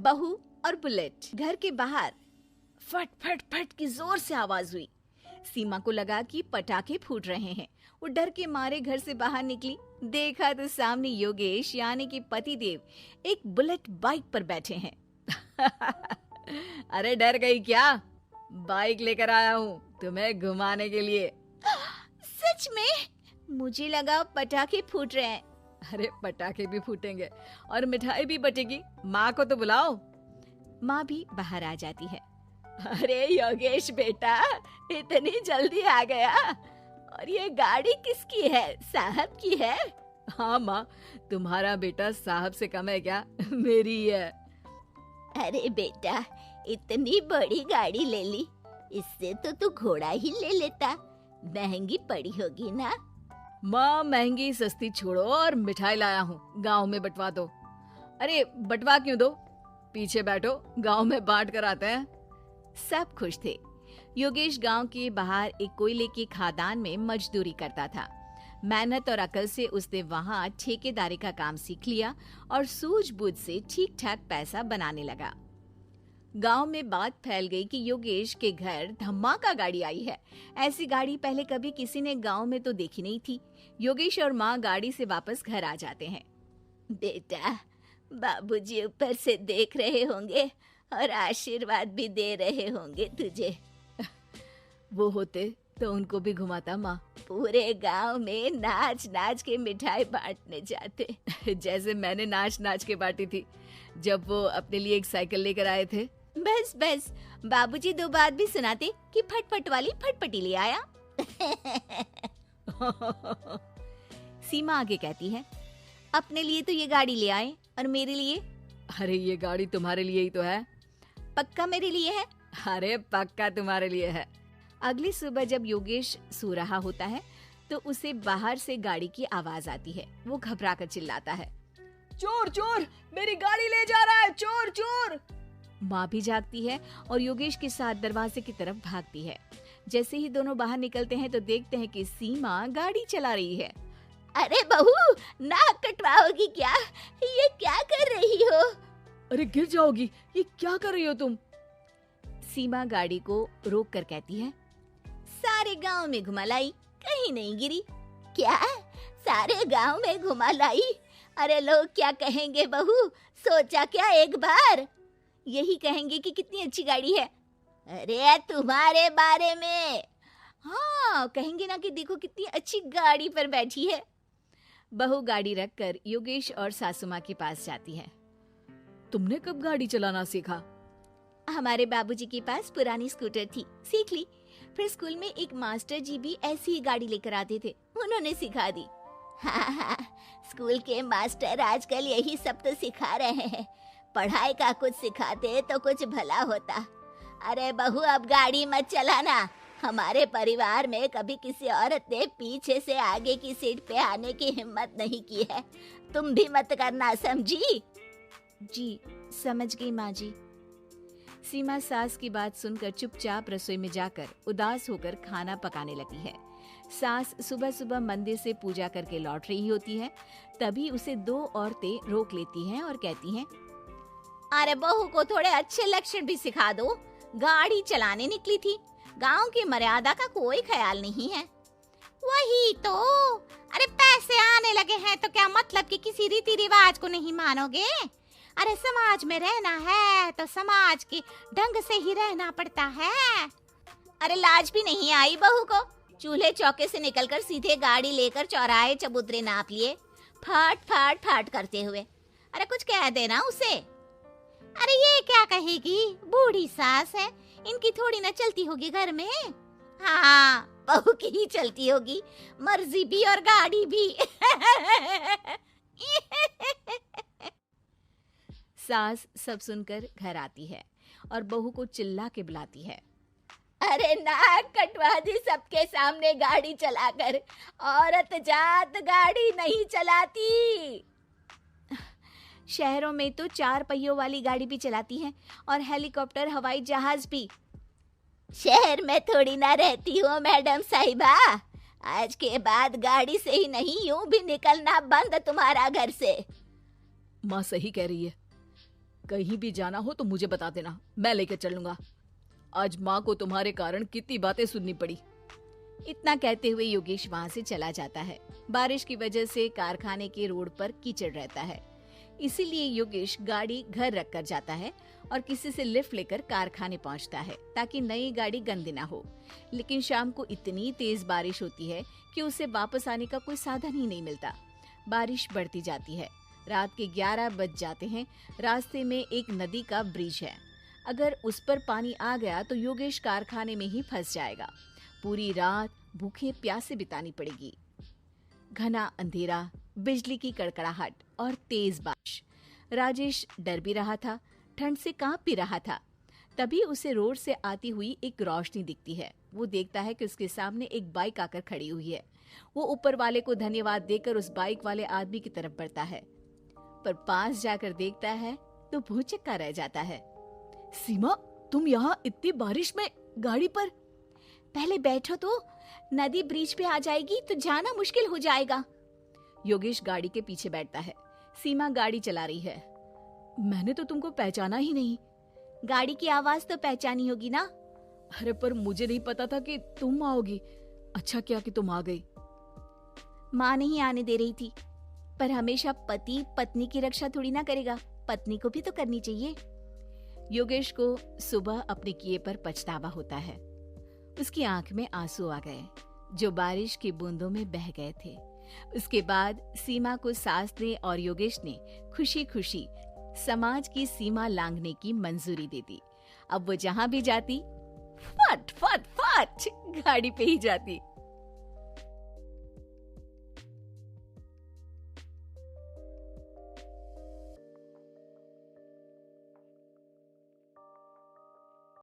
बहू और बुलेट। घर के बाहर फट फट फट की जोर से आवाज हुई। सीमा को लगा कि पटाखे फूट रहे हैं। वो डर के मारे घर से बाहर निकली। देखा तो सामने योगेश यानी कि पतिदेव एक बुलेट बाइक पर बैठे हैं। अरे डर गई क्या? बाइक लेकर आया हूँ तुम्हें घुमाने के लिए। सच में? मुझे लगा पटाखे फूट रहे हैं। अरे पटाखे भी फूटेंगे और मिठाई भी बटेगी। माँ को तो बुलाओ। माँ भी बाहर आ जाती है। अरे योगेश बेटा, इतनी जल्दी आ गया? और ये गाड़ी किसकी है? साहब की है? हाँ माँ, तुम्हारा बेटा साहब से कम है क्या? मेरी ही है। अरे बेटा, इतनी बड़ी गाड़ी ले ली, इससे तो तू घोड़ा ही ले लेता। महंगी पड़ी होगी ना? माँ महंगी सस्ती छोड़ो और मिठाई लाया हूँ, गांव में बंटवा दो। अरे बंटवा क्यों दो? पीछे बैठो, गांव में बांट कर आते हैं। सब खुश थे। योगेश गांव के बाहर एक कोयले की खदान में मजदूरी करता था। मेहनत और अकल से उसने वहां ठेकेदारी का काम सीख लिया और सूझबूझ से ठीक ठाक पैसा बनाने लगा। गांव में बात फैल गई कि योगेश के घर धमाका गाड़ी आई है। ऐसी गाड़ी पहले कभी किसी ने गांव में तो देखी नहीं थी। योगेश और माँ गाड़ी से वापस घर आ जाते हैं। बेटा, बाबूजी ऊपर से देख रहे होंगे और आशीर्वाद भी दे रहे होंगे तुझे। वो होते तो उनको भी घुमाता माँ। पूरे गांव में नाच नाच के मिठाई बांटने जाते। जैसे मैंने नाच नाच के बांटी थी जब वो अपने लिए एक साइकिल लेकर आए थे। बस बस, बाबूजी दो बात भी सुनाते कि फटफट वाली फटपटी ले आया। सीमा आगे कहती है, अपने लिए तो ये गाड़ी ले आए और मेरे लिए? अरे ये गाड़ी तुम्हारे लिए ही तो है। पक्का मेरे लिए है? अरे पक्का तुम्हारे लिए है। अगली सुबह जब योगेश सो रहा होता है तो उसे बाहर से गाड़ी की आवाज आती है। वो घबरा कर चिल्लाता है, चोर चोर, मेरी गाड़ी ले जा रहा है, चोर चोर। माँ भी जागती है और योगेश के साथ दरवाजे की तरफ भागती है। जैसे ही दोनों बाहर निकलते हैं तो देखते हैं कि सीमा गाड़ी चला रही है। अरे बहू, नाक कटवाओगी क्या? ये क्या कर रही हो? अरे गिर जाओगी, ये क्या कर रही हो तुम? सीमा गाड़ी को रोक कर कहती है, सारे गांव में घुमा लाई, कहीं नहीं गिरी। क्या? सारे गांव में घुमा लाई? अरे लोग क्या कहेंगे बहू? सोचा क्या एक बार? यही कहेंगे कि कितनी अच्छी गाड़ी है। अरे तुम्हारे बारे में। हाँ, कहेंगे ना कि देखो कितनी अच्छी गाड़ी पर बैठी है। बहू गाड़ी रखकर योगेश और सासू माँ के पास जाती है। तुमने कब गाड़ी चलाना सीखा? हमारे बाबूजी के पास पुरानी स्कूटर थी, सीख ली। फिर स्कूल में एक मास्टर जी भी ऐसी ही गाड़ी लेकर आते थे, उन्होंने सिखा दी। हाँ, स्कूल के मास्टर आजकल यही सब तो सिखा रहे हैं। पढ़ाई का कुछ सिखाते तो कुछ भला होता। अरे बहू, अब गाड़ी मत चलाना। हमारे परिवार में कभी किसी औरत ने पीछे से आगे की सीट पे आने की हिम्मत नहीं की है। तुम भी मत करना, समझी? जी समझ गई माँ जी। सीमा सास की बात सुनकर चुपचाप रसोई में जाकर उदास होकर खाना पकाने लगी है। सास सुबह सुबह मंदिर से पूजा करके लौट रही होती है। तभी उसे दो औरतें रोक लेती हैं और कहती हैं, अरे बहू को थोड़े अच्छे लक्षण भी सिखा दो। गाड़ी चलाने निकली थी, गांव की मर्यादा का कोई ख्याल नहीं है। वही तो। अरे पैसे आने लगे हैं तो क्या मतलब कि किसी रीति रिवाज को नहीं मानोगे? अरे समाज में रहना है तो समाज के ढंग से ही रहना पड़ता है। अरे लाज भी नहीं आई बहू को? चूल्हे चौके से निकलकर सीधे गाड़ी लेकर चौराहे चबूतरे नाप लिए, फाट फाट फाट करते हुए। अरे कुछ कह देना उसे। अरे ये क्या कहेगी? बूढ़ी सास है, इनकी थोड़ी ना चलती होगी घर में। हाँ, बहू की ही चलती होगी, मर्जी भी और गाड़ी भी। सास सब सुनकर घर आती है और बहू को चिल्ला के बुलाती है, अरे नाक कटवा दी सबके सामने गाड़ी चलाकर। औरत जात गाड़ी नहीं चलाती। शहरों में तो 4 पहियों वाली गाड़ी भी चलाती हैं और हेलीकॉप्टर, हवाई जहाज भी। शहर में थोड़ी ना रहती हो मैडम साहिबा। आज के बाद गाड़ी से ही नहीं, यूं भी निकलना बंद तुम्हारा घर से। माँ सही कह रही है, कहीं भी जाना हो तो मुझे बता देना, मैं लेकर चलूंगा। आज माँ को तुम्हारे कारण कितनी बातें सुननी पड़ी। इतना कहते हुए योगेश वहाँ से चला जाता है। बारिश की वजह से कारखाने के रोड पर कीचड़ रहता है, इसीलिए योगेश गाड़ी घर रख कर जाता है और किसी से लिफ्ट लेकर कारखाने पहुंचता है ताकि नई गाड़ी गंदी ना हो। लेकिन शाम को इतनी तेज बारिश होती है कि उसे वापस आने का कोई साधन ही नहीं मिलता। बारिश बढ़ती जाती है। रात के 11 बज जाते हैं। रास्ते में एक नदी का ब्रिज है। अगर उस पर पानी आ गया तो योगेश कारखाने में ही फंस जाएगा। पूरी रात भूखे प्यासे बितानी पड़ेगी। घना अंधेरा, बिजली की कड़कड़ाहट और तेज बारिश। राजेश डर भी रहा था, ठंड से कांप भी रहा था। तभी उसे रोड से आती हुई एक रोशनी दिखती है। वो देखता है कि उसके सामने एक बाइक आकर खड़ी हुई है। वो ऊपर वाले को धन्यवाद देकर उस बाइक वाले आदमी की तरफ बढ़ता है, पर पास जाकर देखता है तो भौचक्का रह जाता है। सीमा, तुम यहाँ इतनी बारिश में गाड़ी पर? पहले बैठो तो, नदी ब्रिज पे आ जाएगी तो जाना मुश्किल हो जाएगा। योगेश गाड़ी के पीछे बैठता है। सीमा गाड़ी चला रही है। मैंने तो तुमको पहचाना ही नहीं। गाड़ी की आवाज तो पहचानी होगी ना। अरे पर मुझे नहीं पता था कि तुम आओगी। अच्छा किया कि तुम आ गई। माँ नहीं आने दे रही थी, पर हमेशा पति पत्नी की रक्षा थोड़ी ना करेगा, पत्नी को भी तो करनी चाहिए। योगेश को सुबह अपने किए पर पछतावा होता है। उसकी आंख में आंसू आ गए जो बारिश की बूंदों में बह गए थे। उसके बाद सीमा को सास ने और योगेश ने खुशी खुशी समाज की सीमा लांघने की मंजूरी दे दी। अब वो जहां भी जाती फट फट फट गाड़ी पे ही जाती।